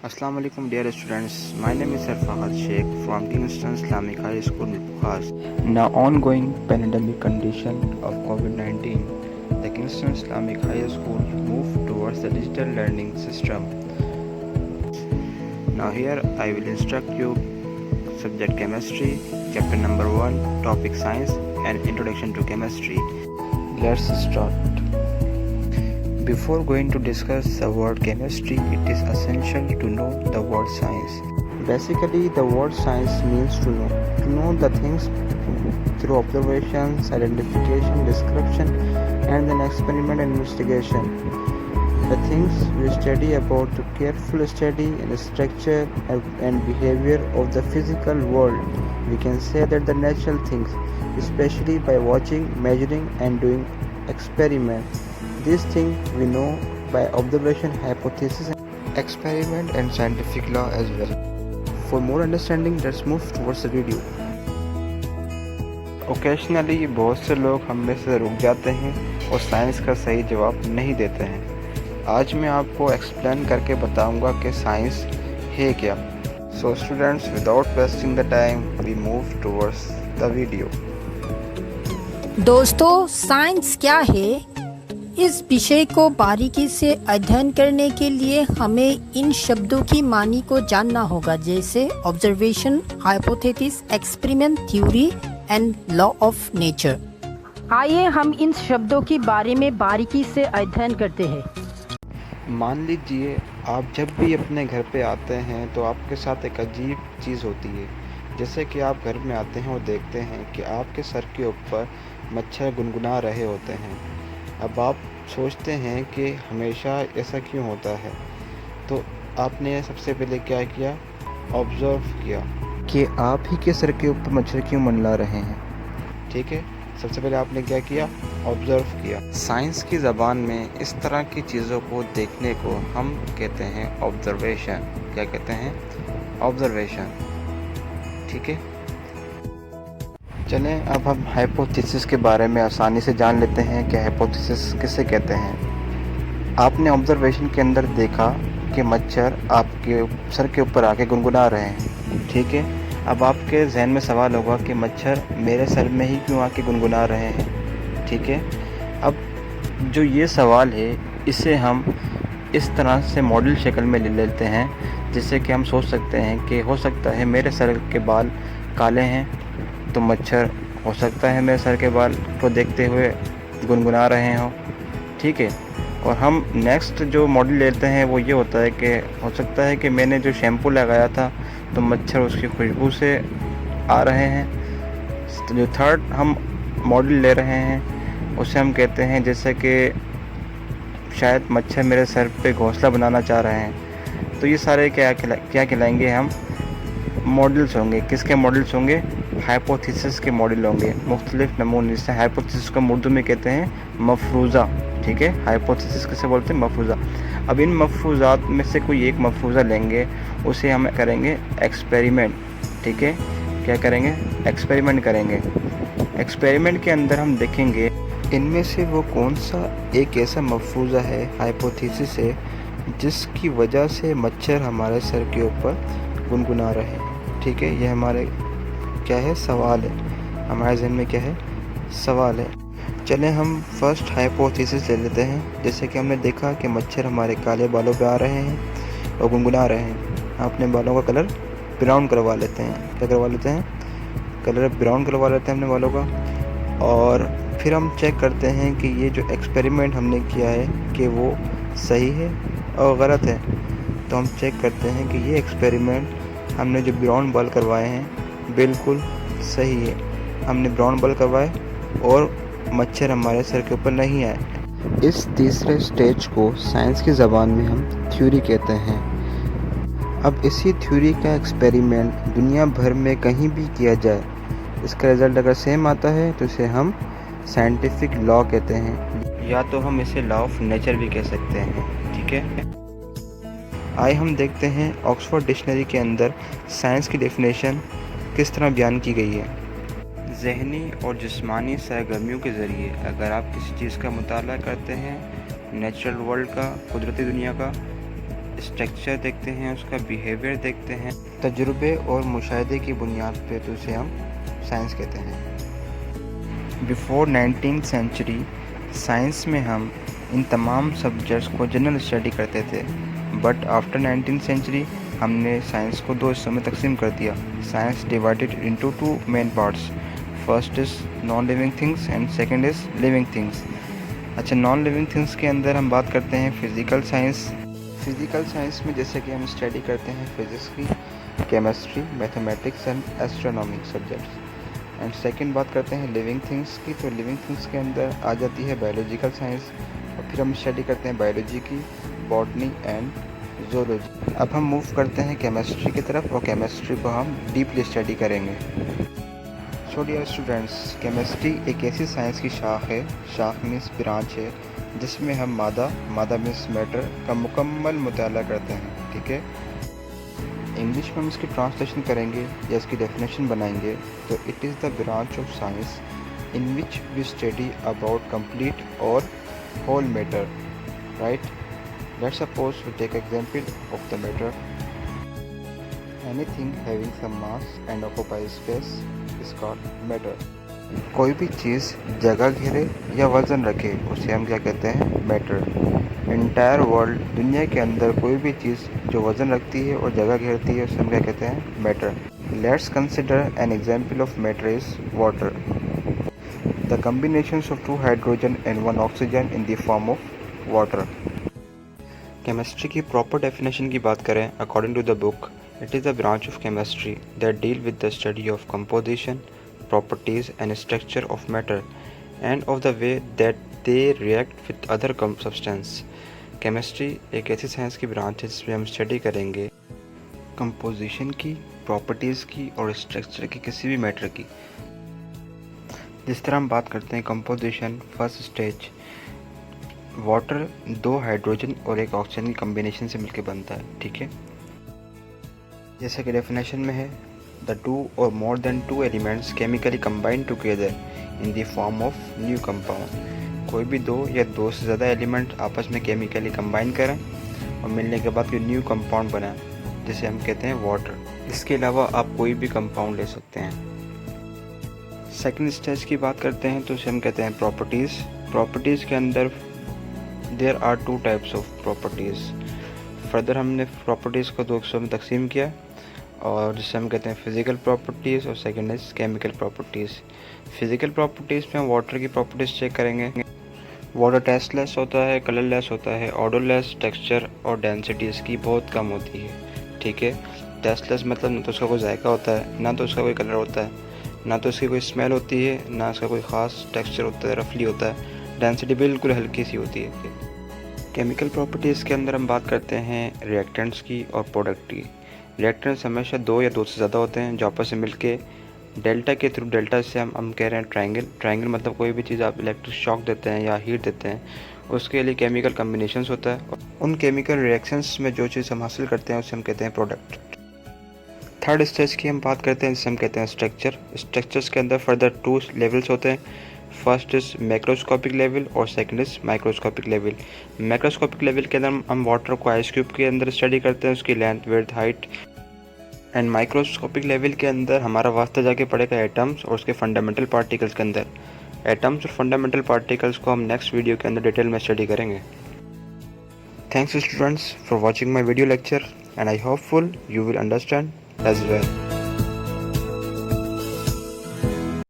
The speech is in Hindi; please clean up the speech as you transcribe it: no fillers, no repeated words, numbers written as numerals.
Assalamu alaikum dear students. My name is Fahad Sheikh from Kingston Islamic High School Bukhas. Now ongoing pandemic condition of COVID-19, the Kingston Islamic High School moved towards the digital learning system. Now here I will instruct you subject chemistry, chapter number 1, topic science and introduction to chemistry. Let's start. Before going to discuss the word chemistry, it is essential to know the word science. Basically, the word science means to know the things through observations, identification, description, and then experiment and investigation. The things we study about to careful study in the structure and behavior of the physical world. We can say that the natural things, especially by watching, measuring, and doing experiments. These things we know by observation, hypothesis, experiment and scientific law as well. For more understanding, let's move towards the video. Occasionally बहुत से लोग हम में से रुक जाते हैं और साइंस का सही जवाब नहीं देते हैं। आज मैं आपको एक्सप्लेन करके बताऊंगा कि साइंस है क्या। So students, without wasting the time, we move towards the video. दोस्तों, साइंस क्या है? इस विषय को बारीकी से अध्ययन करने के लिए हमें इन शब्दों की मानी को जानना होगा, जैसे observation, hypothesis, experiment, theory and law of nature. आइए हम इन शब्दों के बारे में बारीकी से अध्ययन करते हैं। मान लीजिए आप जब भी अपने घर पे आते हैं तो आपके साथ एक अजीब चीज़ होती है। जैसे कि आप घर में आते हैं और देखते हैं कि आपके सर के ऊपर मच्छर गुनगुना रहे होते हैं। अब आप सोचते हैं कि हमेशा ऐसा क्यों होता है, तो आपने सबसे पहले क्या किया, ऑब्ज़र्व किया कि आप ही के सर के ऊपर मच्छर क्यों मंडरा रहे हैं। ठीक है, सबसे पहले आपने क्या किया, ऑब्ज़र्व किया। साइंस की ज़बान में इस तरह की चीज़ों को देखने को हम कहते हैं ऑब्ज़र्वेशन। क्या कहते हैं, ऑब्ज़र्वेशन। ठीक है, चलें अब हम हाइपोथेसिस के बारे में आसानी से जान लेते हैं कि हाइपोथेसिस किसे कहते हैं। आपने ऑब्जर्वेशन के अंदर देखा कि मच्छर आपके सर के ऊपर आके गुनगुना रहे हैं। ठीक है, अब आपके जहन में सवाल होगा कि मच्छर मेरे सर में ही क्यों आके गुनगुना रहे हैं। ठीक है, अब जो ये सवाल है इसे हम इस तरह से मॉडल शक्ल में ले लेते हैं, जिससे कि हम सोच सकते हैं कि हो सकता है मेरे सर के बाल काले हैं तो मच्छर हो सकता है मेरे सर के बाल को देखते हुए गुनगुना रहे हों। ठीक है, और हम नेक्स्ट जो मॉडल लेते हैं वो ये होता है कि हो सकता है कि मैंने जो शैम्पू लगाया था तो मच्छर उसकी खुशबू से आ रहे हैं। तो जो थर्ड हम मॉडल ले रहे हैं उसे हम कहते हैं जैसे कि शायद मच्छर मेरे सर पे घोंसला बनाना चाह रहे हैं। तो ये सारे क्या कहलाएंगे, हम मॉडल्स होंगे। किसके मॉडल्स होंगे, हाइपोथेसिस के मॉडल होंगे। मुख्तलिफ नमूने से हाइपोथेसिस को उर्दू में कहते हैं मफरूज़ा। ठीक है, हाइपोथेसिस किसे बोलते हैं, मफरूज़ा। अब इन मफरूज़ात में से कोई एक मफरूज़ा लेंगे, उसे हम करेंगे एक्सपेरिमेंट। ठीक है, क्या करेंगे, एक्सपेरिमेंट करेंगे। एक्सपेरिमेंट के अंदर हम देखेंगे इनमें से वो कौन सा एक ऐसा मफरूज़ा है, हाइपोथेसिस है, जिसकी वजह से मच्छर हमारे सर के ऊपर गुनगुना रहे हैं। ठीक है, ये हमारे क्या है, सवाल है। हमारे जहन में क्या है, सवाल है। चलें हम फर्स्ट हाइपोथेसिस ले लेते हैं। जैसे कि हमने देखा कि मच्छर हमारे काले बालों पे आ रहे हैं और गुनगुना रहे हैं। अपने बालों का कलर ब्राउन करवा लेते हैं। क्या करवा लेते हैं, कलर ब्राउन करवा लेते हैं अपने बालों का। और फिर हम चेक करते हैं कि ये जो एक्सपेरिमेंट हमने किया है कि वो सही है और गलत है। तो हम चेक करते हैं कि ये एक्सपेरिमेंट हमने जो ब्राउन बाल करवाए हैं बिल्कुल सही है। हमने ब्राउन बाल करवाए और मच्छर हमारे सर के ऊपर नहीं आए। इस तीसरे स्टेज को साइंस की ज़बान में हम थ्योरी कहते हैं। अब इसी थ्योरी का एक्सपेरिमेंट दुनिया भर में कहीं भी किया जाए, इसका रिज़ल्ट अगर सेम आता है तो इसे हम साइंटिफिक लॉ कहते हैं, या तो हम इसे लॉ ऑफ नेचर भी कह सकते हैं। ठीक है, आइए हम देखते हैं ऑक्सफोर्ड डिक्शनरी के अंदर साइंस की डेफिनेशन किस तरह बयान की गई है। ज़हनी और जिस्मानी सरगर्मियों के ज़रिए अगर आप किसी चीज़ का मुताला करते हैं, नेचुरल वर्ल्ड का, कुदरती दुनिया का, स्ट्रक्चर देखते हैं, उसका बिहेवियर देखते हैं, तजुर्बे और मुशाहिदे की बुनियाद पे तो उसे हम साइंस कहते हैं। बिफोर 19th सेंचुरी साइंस में हम इन तमाम सब्जेक्ट्स को जनरल स्टडी करते थे, बट आफ्टर 19th सेंचुरी हमने साइंस को दो हिस्सों में तकसीम कर दिया। Science divided into two main parts, first is non living things and second is living things. अच्छा, नॉन लिविंग थिंग्स के अंदर हम बात करते हैं फिज़िकल साइंस। फिज़िकल साइंस में जैसे कि हम स्टडी करते हैं फिज़िक्स की, chemistry, mathematics and astronomy subjects. And second बात करते हैं लिविंग थिंग्स की, तो लिविंग थिंग्स के अंदर आ जाती है बायोलॉजिकल साइंस, और फिर हम स्टडी करते हैं बायोलॉजी की, बॉटनी एंड ज़ूलॉजी। अब हम मूव करते हैं केमिस्ट्री की तरफ, और केमिस्ट्री को हम डीपली स्टडी करेंगे। सो डियर स्टूडेंट्स, केमिस्ट्री एक ऐसी साइंस की शाख मीन्स ब्रांच है, जिसमें हम मादा मीन्स मैटर का मुकम्मल मुताला करते हैं। ठीक है, इंग्लिश में हम इसकी ट्रांसलेशन करेंगे या इसकी डेफिनेशन बनाएंगे तो it is the branch of science in which we study about complete और whole matter, right. Let's suppose we take example of the matter. Anything having some mass and occupy space is called matter. कोई भी चीज़ जगह घेरे या वज़न रखे उसे हम क्या कहते हैं, मैटर। इंटायर वर्ल्ड, दुनिया के अंदर कोई भी चीज़ जो वज़न रखती है और जगह घेरती है उसे हम क्या कहते हैं, matter. Let's consider an example of matter is water, the combinations of 2 hydrogen and 1 oxygen in the form of water. Chemistry की प्रॉपर डेफिनेशन की बात करें, according to the book, it is the branch of chemistry that deal with the study of composition, properties and structure of matter and of the way that they react with other substance। Chemistry एक ऐसी साइंस की ब्रांच है जिसमें हम स्टडी करेंगे कंपोजिशन की, प्रॉपर्टीज़ की और स्ट्रक्चर की किसी भी मैटर की। जिस तरह हम बात करते हैं composition, first stage, water 2 hydrogen और 1 ऑक्सीजन की कम्बिनेशन से मिलकर बनता है। ठीक है, जैसे कि डेफिनेशन में है, the 2 or more than 2 elements chemically combine together in the form of new compound। कोई भी 2 या 2 से ज़्यादा एलिमेंट आपस में केमिकली कंबाइन करें और मिलने के बाद कोई न्यू कंपाउंड बना, जिसे हम कहते हैं वाटर। इसके अलावा आप कोई भी कंपाउंड ले सकते हैं। सेकंड स्टेज की बात करते हैं तो उसे हम कहते हैं प्रॉपर्टीज़। प्रॉपर्टीज़ के अंदर there are 2 types of properties. Further हमने प्रॉपर्टीज़ को 2 हिस्सों में तकसीम किया, और जिसे हम कहते हैं फिज़िकल प्रॉपर्टीज़ और second is chemical properties. Physical properties में हम वाटर की प्रॉपर्टीज़ चेक करेंगे। वाटर टेस्टलेस होता है, कलरलेस होता है, ऑडरलेस, टेक्सचर और डेंसिटी इसकी बहुत कम होती है। ठीक है, टेस्टलेस मतलब ना तो उसका कोई जायका होता है, ना तो उसका कोई कलर होता है, ना तो उसकी कोई स्मेल होती है, ना उसका कोई ख़ास टेक्सचर होता है, रफली होता है। डेंसिटी बिल्कुल हल्की सी होती है। केमिकल प्रॉपर्टीज़ के अंदर हम बात करते हैं रिएक्टेंट्स की और प्रोडक्ट की। रिएक्टेंट्स हमेशा 2 या 2 से ज़्यादा होते हैं जो आपस में मिलके डेल्टा के थ्रू, डेल्टा से हम कह रहे हैं ट्रायंगल मतलब कोई भी चीज़ आप इलेक्ट्रिक शॉक देते हैं या हीट देते हैं, उसके लिए केमिकल कम्बिनेशंस होता है। उन केमिकल रिएक्शंस में जो चीज़ हम हासिल करते हैं उसे हम कहते हैं प्रोडक्ट। थर्ड स्टेज की हम बात करते हैं जिसे हम कहते हैं स्ट्रक्चर। स्ट्रक्चर्स के अंदर फर्दर 2 लेवल्स होते हैं, फर्स्ट इज़ मैक्रोस्कोपिक लेवल और second is microscopic level. Macroscopic level के अंदर हम वाटर को आइस क्यूब के अंदर स्टडी करते हैं, उसकी length, width, height. And microscopic level के अंदर हमारा वास्ता जाके पड़ेगा एटम्स और उसके फंडामेंटल पार्टिकल्स के अंदर। एटम्स और फंडामेंटल पार्टिकल्स को हम नेक्स्ट वीडियो के अंदर डिटेल में स्टडी करेंगे। Thanks students for watching my video lecture and I hopeful you will understand as well.